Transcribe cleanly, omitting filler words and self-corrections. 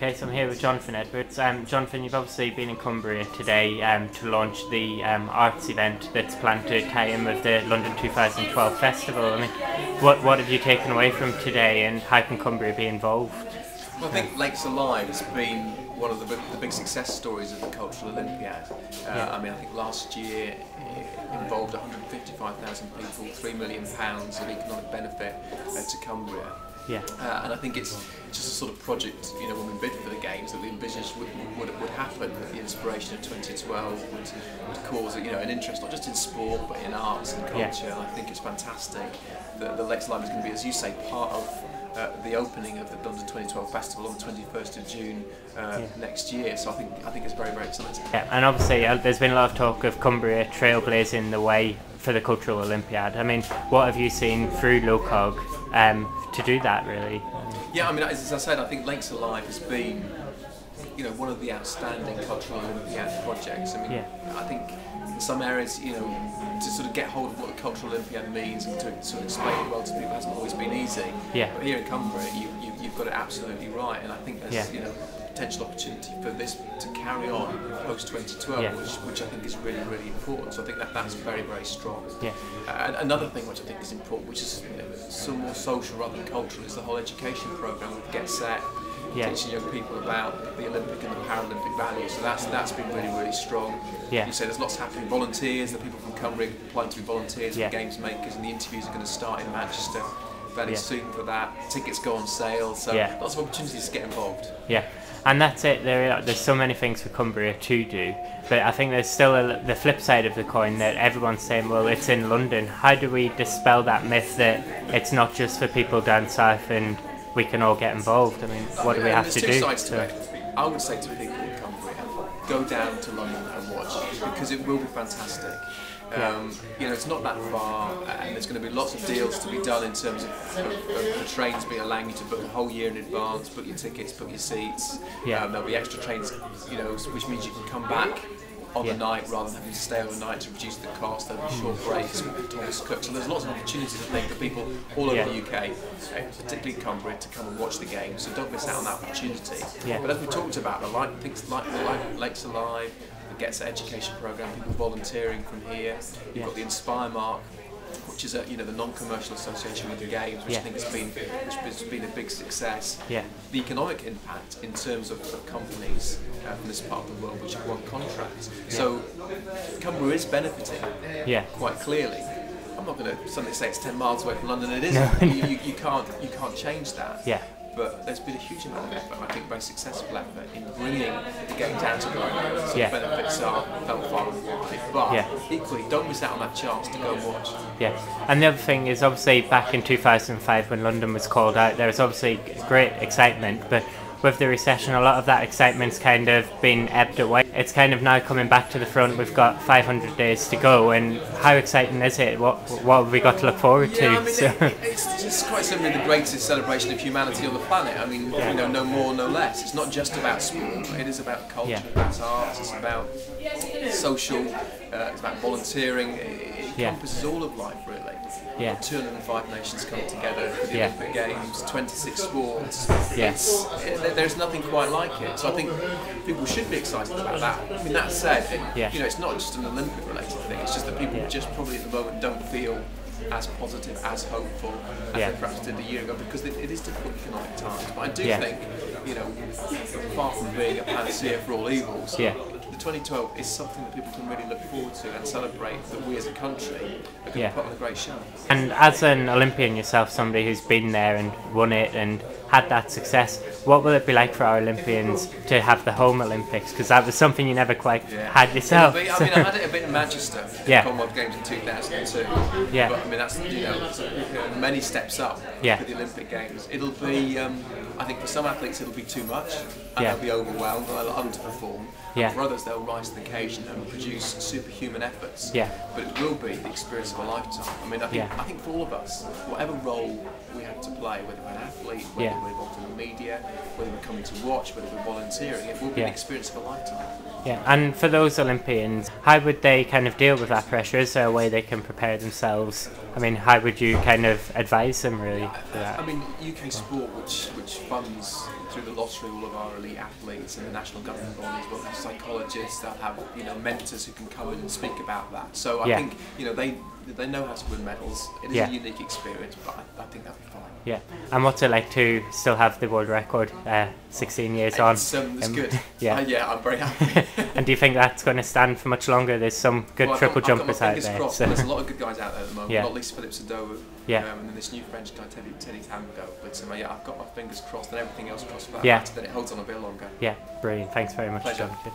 Okay, so I'm here with Jonathan Edwards. Jonathan, you've obviously been in Cumbria today to launch the arts event that's planned to tie in with the London 2012 festival. I mean, what have you taken away from today, and how can Cumbria be involved? Well, I think Lakes Alive has been one of the big success stories of the Cultural Olympiad. I mean, I think last year it involved 155,000 people, £3 million of economic benefit to Cumbria. Yeah. And I think it's just a sort of project, when we bid for the games, that we envisaged would happen. That the inspiration of 2012 would cause an interest not just in sport but in arts and culture. And I think it's fantastic that the Lakes Alive is going to be, as you say, part of the opening of the London 2012 Festival on the 21st of June next year. So I think it's very, very exciting. Yeah, and obviously there's been a lot of talk of Cumbria trailblazing the way for the Cultural Olympiad. I mean, what have you seen through LOCOG to do that, really? Yeah, I mean, as I said, I think Lakes Alive has been, one of the outstanding Cultural Olympiad projects. I mean, I think in some areas, to sort of get hold of what the Cultural Olympiad means and to sort of explain it well to people hasn't always been easy. Yeah. But here in Cumbria, you've got it absolutely right, and I think there's potential opportunity for this to carry on post 2012, which I think is really, really important. So I think that's very, very strong. Yeah. And another thing which I think is important, which is some more social rather than cultural, is the whole education program with Get Set. Teaching young people about the Olympic and the Paralympic values, so that's been really, really strong. You say there's lots happening. Volunteers, the people from Cumbria applying to be volunteers for games makers, and the interviews are going to start in Manchester fairly soon for that. Tickets go on sale, so lots of opportunities to get involved. Yeah, and that's it. There's so many things for Cumbria to do, but I think there's still the flip side of the coin that everyone's saying, well, it's in London. How do we dispel that myth that it's not just for people down south and we can all get involved? I mean, what do we have to do? There's two sides to it. I would say to people in Cumbria, go down to London and watch, because it will be fantastic. It's not that far, and there's going to be lots of deals to be done in terms of the trains allowing you to book a whole year in advance, book your tickets, book your seats. There'll be extra trains, which means you can come back on the night rather than having to stay overnight to reduce the cost. There'll be short breaks with Thomas Cook. So there's lots of opportunities, I think, for people all over the UK, particularly Cumbria, to come and watch the game. So don't miss out on that opportunity. But as we talked about, things like Lakes Alive, the Get Set education program, people volunteering from here. You've got the Inspire Mark, which is the non-commercial association with the games, which I think has been a big success. The economic impact in terms of companies from this part of the world which have won contracts. So Cumbria is benefiting quite clearly. I'm not going to suddenly say it's 10 miles away from London. It isn't. You can't change that. But there's been a huge amount of effort, and I think very successful effort, in bringing the game down to London. So the benefits are felt far and wide. But equally, don't miss out on that chance to go and watch. And the other thing is, obviously, back in 2005 when London was called out, there was obviously great excitement, but with the recession, a lot of that excitement's kind of been ebbed away. It's kind of now coming back to the front. We've got 500 days to go, and how exciting is it? What have we got to look forward to? I mean, it's just quite simply the greatest celebration of humanity on the planet. I mean, no more, no less. It's not just about sport. It is about culture, it's arts, it's about social, it's about volunteering. It encompasses all of life, really. 205 nations come together for the Olympic Games, 26 sports. There's nothing quite like it. So I think people should be excited about that. I mean, that said, it's not just an Olympic-related thing. It's just that people just probably at the moment don't feel as positive, as hopeful as they perhaps did a year ago, because it is difficult economic times. But I do think, far from being a panacea for all evils, the 2012 is something that people can really look forward to and celebrate, that we as a country are going to put on a great show. And as an Olympian yourself, somebody who's been there and won it and had that success, what will it be like for our Olympians to have the home Olympics? Because that was something you never quite had yourself. I mean, I had it a bit in Manchester, the Commonwealth Games in 2002. But I mean, that's many steps up for the Olympic Games. It'll be, I think for some athletes it'll be too much, and they'll be overwhelmed, and they'll underperform. For others, they'll rise to the occasion and produce superhuman efforts. But it will be the experience of a lifetime. I mean, I think for all of us, whatever role we have to play, whether we're an athlete, whether we're involved in the media, whether we're coming to watch, whether we're volunteering, it will be an experience of a lifetime. And for those Olympians, how would they kind of deal with that pressure? Is there a way they can prepare themselves? I mean, how would you kind of advise them really for that? I mean, UK sport, which funds through the lottery all of our elite athletes, and the national governing bodies will have psychologists, they'll have mentors who can come in and speak about that. So I think they know how to win medals. It is a unique experience, but I think that'll be fine. Yeah, and what's it like to still have the world record 16 years on? It's good. Yeah, I'm very happy. And do you think that's going to stand for much longer? There's some good triple jumpers out there. So. There's a lot of good guys out there at the moment. Yeah. Not least Philippe Sadova, and then this new French guy Teddy Tango. But I've got my fingers crossed and everything else crossed for that. Then it holds on a bit longer. Yeah, brilliant. Thanks very much, Pleasure. Jonathan.